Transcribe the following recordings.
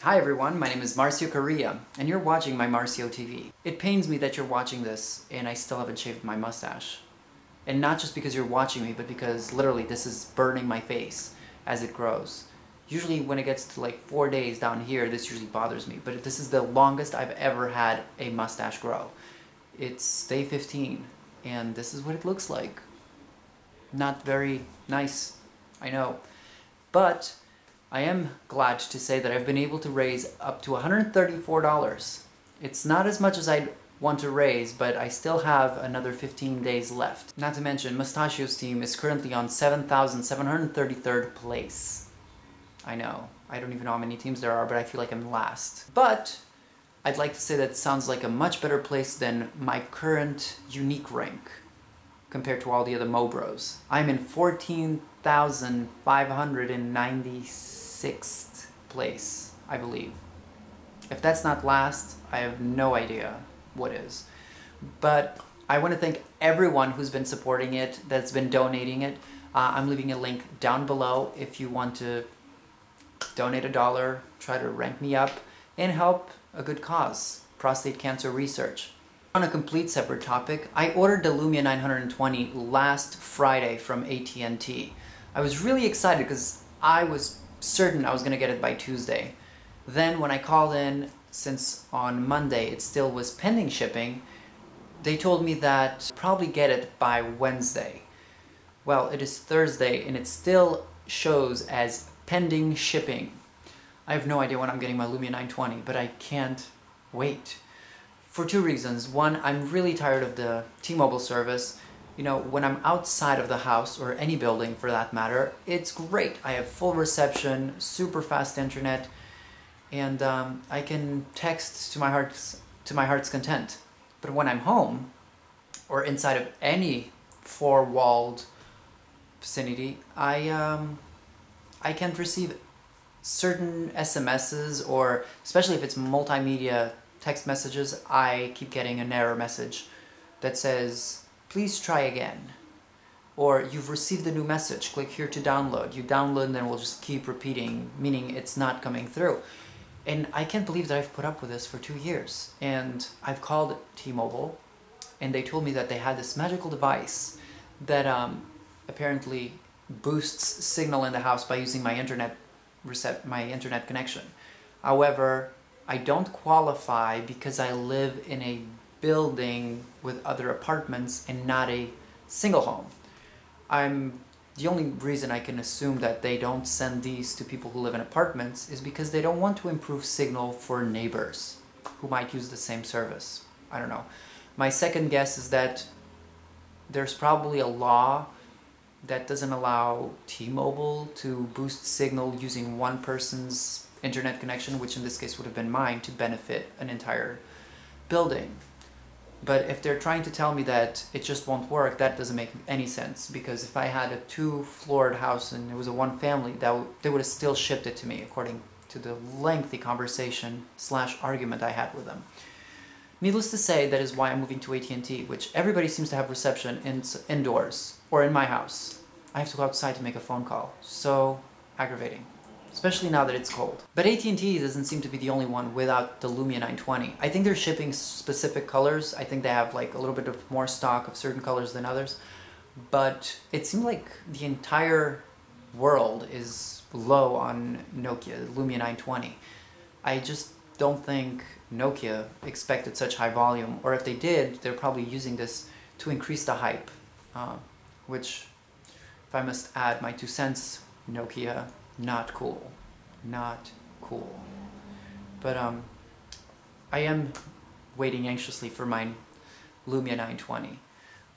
Hi everyone, my name is Marcio Correa, and you're watching my Marcio TV. It pains me that you're watching this, and I still haven't shaved my mustache. And not just because you're watching me, but because literally this is burning my face as it grows. Usually when it gets to like 4 days down here, this usually bothers me, but this is the longest I've ever had a mustache grow. It's day 15, and this is what it looks like. Not very nice, I know. But I am glad to say that I've been able to raise up to $134. It's not as much as I'd want to raise, but I still have another 15 days left. Not to mention, Mustashios' team is currently on 7,733rd place. I know, I don't even know how many teams there are, but I feel like I'm last. But I'd like to say that sounds like a much better place than my current unique rank compared to all the other Mobros. I'm in 14,596th place, I believe. If that's not last, I have no idea what is. But I want to thank everyone who's been supporting it, that's been donating it. I'm leaving a link down below if you want to donate $1, try to rank me up, and help a good cause, prostate cancer research. On a complete separate topic, I ordered the Lumia 920 last Friday from AT&T. I was really excited because I was certain I was going to get it by Tuesday. Then when I called in, since on Monday it still was pending shipping, they told me that I'd probably get it by Wednesday. Well, it is Thursday and it still shows as pending shipping. I have no idea when I'm getting my Lumia 920, but I can't wait. For two reasons. One, I'm really tired of the T-Mobile service. You know, when I'm outside of the house, or any building for that matter, it's great. I have full reception, super fast internet, and I can text to my heart's content. But when I'm home, or inside of any four-walled vicinity, I can't receive certain SMSs, or especially if it's multimedia text messages, I keep getting an error message that says, please try again. Or, you've received a new message, click here to download. You download and then we'll just keep repeating, meaning it's not coming through. And I can't believe that I've put up with this for 2 years. And I've called T-Mobile, and they told me that they had this magical device that apparently boosts signal in the house by using my internet connection. However, I don't qualify because I live in a building with other apartments and not a single home. The only reason I can assume that they don't send these to people who live in apartments is because they don't want to improve signal for neighbors who might use the same service. I don't know. My second guess is that there's probably a law that doesn't allow T-Mobile to boost signal using one person's internet connection, which in this case would have been mine, to benefit an entire building. But if they're trying to tell me that it just won't work, that doesn't make any sense, because if I had a 2-floored house and it was a one family, they would have still shipped it to me, according to the lengthy conversation / argument I had with them. Needless to say, that is why I'm moving to AT&T, which everybody seems to have reception indoors, or in my house. I have to go outside to make a phone call. So aggravating. Especially now that it's cold. But AT&T doesn't seem to be the only one without the Lumia 920. I think they're shipping specific colors. I think they have like a little bit of more stock of certain colors than others. But it seemed like the entire world is low on Nokia, Lumia 920. I just don't think Nokia expected such high volume, or if they did, they're probably using this to increase the hype. Which, if I must add my 2 cents, Nokia, not cool. Not cool. But I am waiting anxiously for my Lumia 920.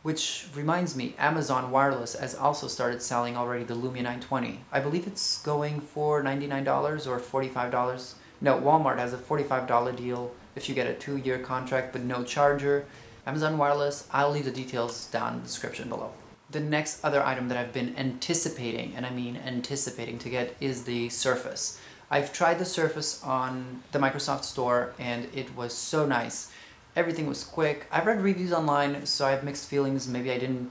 Which reminds me, Amazon Wireless has also started selling already the Lumia 920. I believe it's going for $99 or $45. No, Walmart has a $45 deal if you get a 2-year contract but no charger. Amazon Wireless, I'll leave the details down in the description below. The next other item that I've been anticipating, and I mean anticipating to get, is the Surface. I've tried the Surface on the Microsoft Store and it was so nice. Everything was quick. I've read reviews online, so I have mixed feelings. Maybe I didn't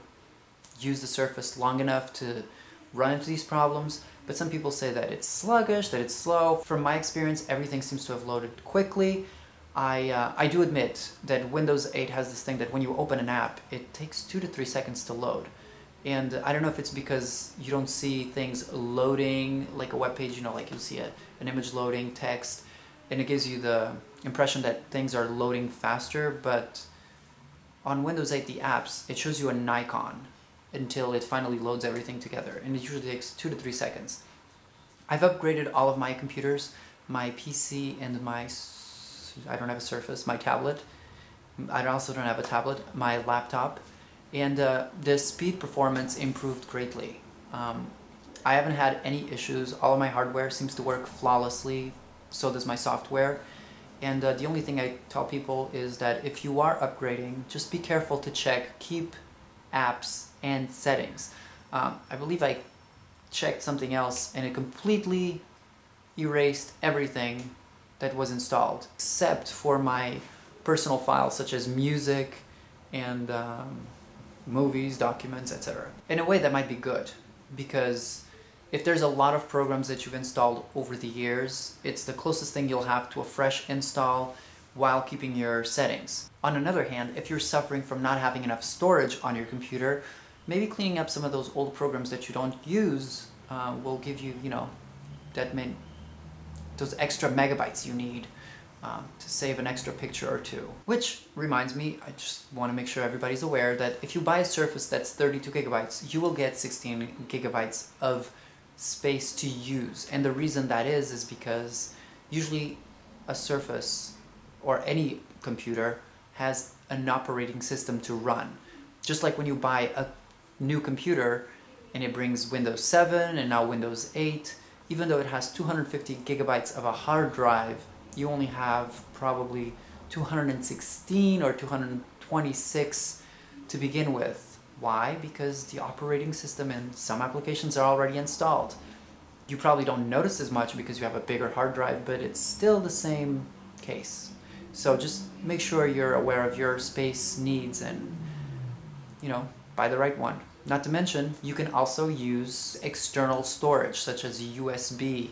use the Surface long enough to run into these problems. but some people say that it's sluggish, that it's slow. From my experience, everything seems to have loaded quickly. I do admit that Windows 8 has this thing that when you open an app, it takes 2 to 3 seconds to load. And I don't know if it's because you don't see things loading like a web page, you know, like you'll see an image loading, text, and it gives you the impression that things are loading faster, but on Windows 8, the apps, it shows you an icon until it finally loads everything together, and it usually takes 2 to 3 seconds. I've upgraded all of my computers, my PC and my, I don't have a Surface, my tablet. I also don't have a tablet, my laptop, and the speed performance improved greatly. I haven't had any issues. All of my hardware seems to work flawlessly, so does my software. And the only thing I tell people is that if you are upgrading, just be careful to check keep apps and settings. I believe I checked something else and it completely erased everything that was installed, except for my personal files such as music and movies, documents, etc. In a way that might be good, because if there's a lot of programs that you've installed over the years, it's the closest thing you'll have to a fresh install while keeping your settings. On another hand, if you're suffering from not having enough storage on your computer, maybe cleaning up some of those old programs that you don't use will give you, you know, those extra megabytes you need to save an extra picture or two. Which reminds me, I just want to make sure everybody's aware that if you buy a Surface that's 32 gigabytes, you will get 16 gigabytes of space to use. And the reason that is because usually a Surface or any computer has an operating system to run. Just like when you buy a new computer and it brings Windows 7 and now Windows 8, even though it has 250 gigabytes of a hard drive, you only have probably 216 or 226 to begin with. Why? Because the operating system and some applications are already installed. You probably don't notice as much because you have a bigger hard drive, but it's still the same case. So just make sure you're aware of your space needs and, you know, buy the right one. Not to mention, you can also use external storage, such as a USB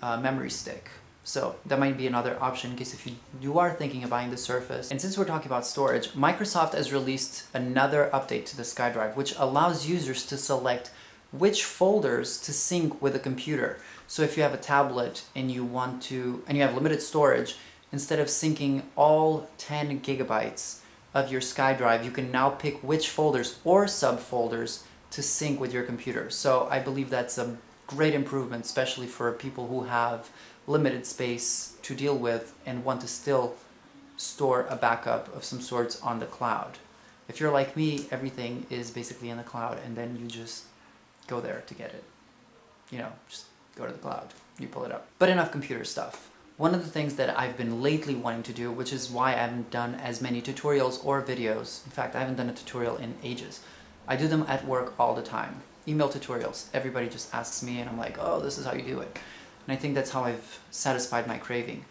memory stick. So that might be another option in case if you are thinking of buying the Surface. And since we're talking about storage, Microsoft has released another update to the SkyDrive, which allows users to select which folders to sync with a computer. So if you have a tablet and you have limited storage, instead of syncing all 10 gigabytes of your SkyDrive, you can now pick which folders or subfolders to sync with your computer. So I believe that's a great improvement, especially for people who have limited space to deal with and want to still store a backup of some sorts on the cloud. If you're like me, everything is basically in the cloud and then you just go there to get it. You know, just go to the cloud, you pull it up. But enough computer stuff. One of the things that I've been lately wanting to do, which is why I haven't done as many tutorials or videos, in fact I haven't done a tutorial in ages. I do them at work all the time. Email tutorials. Everybody just asks me and I'm like, oh, this is how you do it. And I think that's how I've satisfied my craving.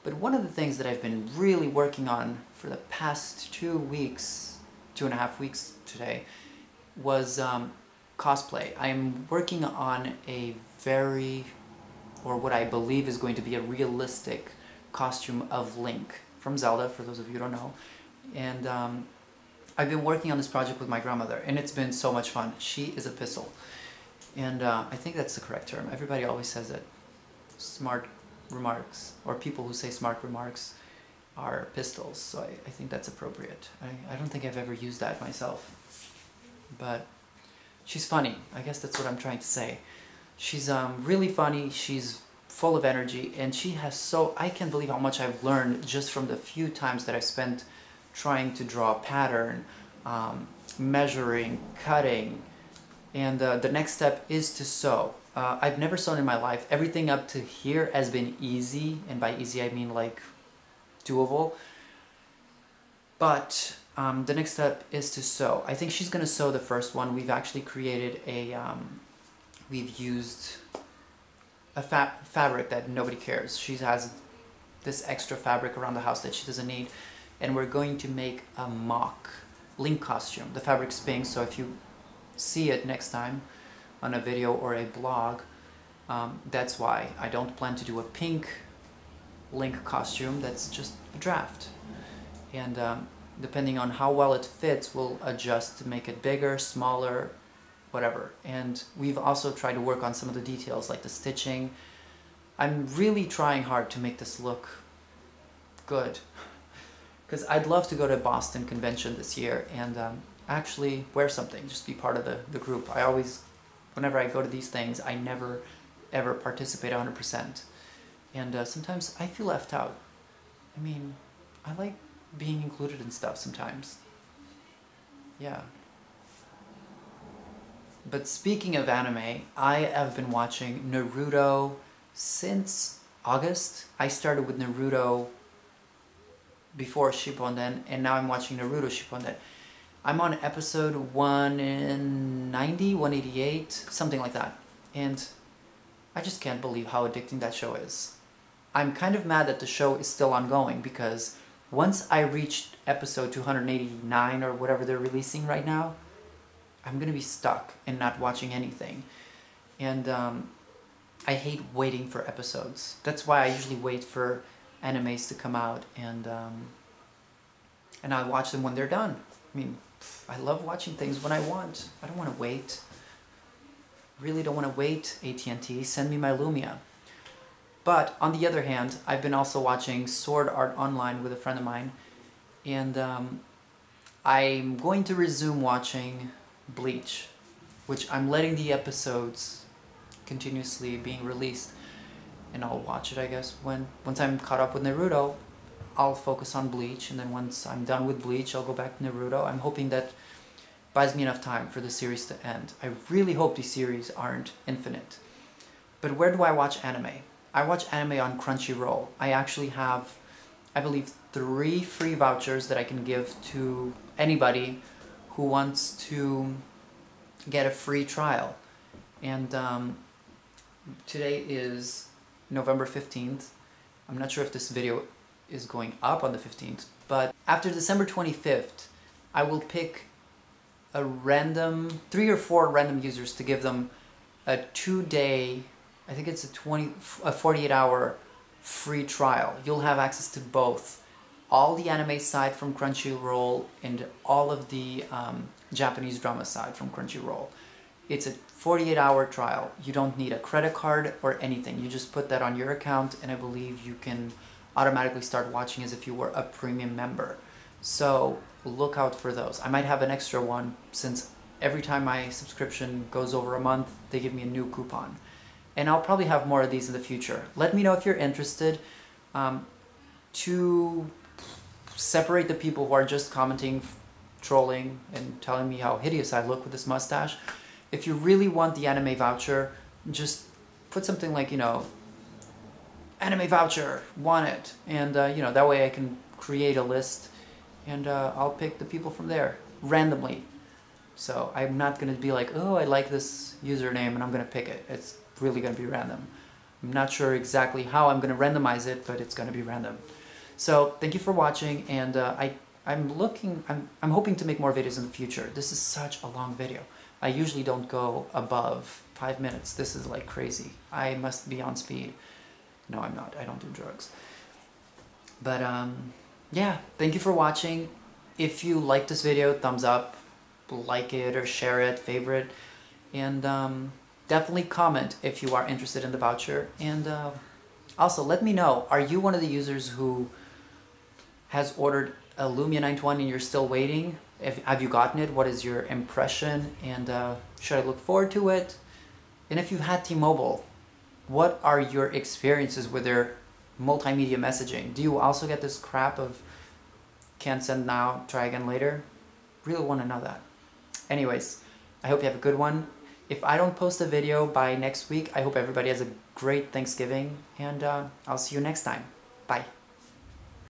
But one of the things that I've been really working on for the past 2 weeks, 2.5 weeks today, was cosplay. I'm working on what I believe is going to be a realistic costume of Link from Zelda, for those of you who don't know. And I've been working on this project with my grandmother, and it's been so much fun. She is a pistol. And I think that's the correct term. Everybody always says it. Smart remarks, or people who say smart remarks, are pistols, so I think that's appropriate. I don't think I've ever used that myself. But she's funny. I guess that's what I'm trying to say. She's really funny, she's full of energy, and she has I can't believe how much I've learned just from the few times that I've spent trying to draw a pattern, measuring, cutting, and the next step is to sew. I've never sewn in my life. Everything up to here has been easy, and by easy I mean like doable. But the next step is to sew. I think she's gonna sew the first one. We've actually created we've used a fabric that nobody cares. She has this extra fabric around the house that she doesn't need, and we're going to make a mock Link costume. The fabric's pink, so if you see it next time on a video or a blog, That's why I don't plan to do a pink Link costume. That's just a draft. And depending on how well it fits, we'll adjust to make it bigger, smaller, whatever. And we've also tried to work on some of the details like the stitching. I'm really trying hard to make this look good, because I'd love to go to Boston convention this year and actually wear something, just be part of the group. I always, whenever I go to these things, I never ever participate 100%. And sometimes I feel left out. I mean, I like being included in stuff sometimes. Yeah. But speaking of anime, I have been watching Naruto since August. I started with Naruto before Shippuden, and now I'm watching Naruto Shippuden. I'm on episode 190, 188, something like that. And I just can't believe how addicting that show is. I'm kind of mad that the show is still ongoing, because once I reached episode 289 or whatever they're releasing right now, I'm gonna be stuck and not watching anything. And I hate waiting for episodes. That's why I usually wait for animes to come out, and I watch them when they're done. I mean, I love watching things when I want. I don't want to wait. Really don't want to wait, AT&T. Send me my Lumia. But on the other hand, I've been also watching Sword Art Online with a friend of mine, and I'm going to resume watching Bleach, which I'm letting the episodes continuously being released, and I'll watch it, I guess, once I'm caught up with Naruto. I'll focus on Bleach, and then once I'm done with Bleach, I'll go back to Naruto. I'm hoping that buys me enough time for the series to end. I really hope these series aren't infinite. But where do I watch anime? I watch anime on CrunchyRoll. I actually have, I believe, 3 free vouchers that I can give to anybody who wants to get a free trial. And today is November 15th. I'm not sure if this video is going up on the 15th, but after December 25th, I will pick a random 3 or 4 random users to give them a 2-day, I think it's a 48-hour free trial. You'll have access to both all the anime side from Crunchyroll and all of the Japanese drama side from Crunchyroll. It's a 48-hour trial. You don't need a credit card or anything. You just put that on your account, and I believe you can automatically start watching as if you were a premium member. So look out for those. I might have an extra one, since every time my subscription goes over a month, they give me a new coupon. And I'll probably have more of these in the future. Let me know if you're interested. To separate the people who are just commenting, trolling, and telling me how hideous I look with this mustache, if you really want the anime voucher, just put something like, you know, anime voucher, want it, and you know, that way I can create a list, and I'll pick the people from there randomly. So I'm not gonna be like, oh, I like this username and I'm gonna pick it. It's really gonna be random. I'm not sure exactly how I'm gonna randomize it, but it's gonna be random. So thank you for watching, and I'm hoping to make more videos in the future. This is such a long video. I usually don't go above 5 minutes. This is like crazy. I must be on speed. No, I'm not. I don't do drugs. But yeah, thank you for watching. If you like this video, thumbs up, like it or share it, favorite, and definitely comment if you are interested in the voucher. And also let me know, are you one of the users who has ordered a Lumia 920 and you're still waiting? Have you gotten it? What is your impression? And should I look forward to it? And if you've had T-Mobile, what are your experiences with their multimedia messaging? Do you also get this crap of can't send now, try again later? Really want to know that. Anyways, I hope you have a good one. If I don't post a video by next week, I hope everybody has a great Thanksgiving, and I'll see you next time. Bye.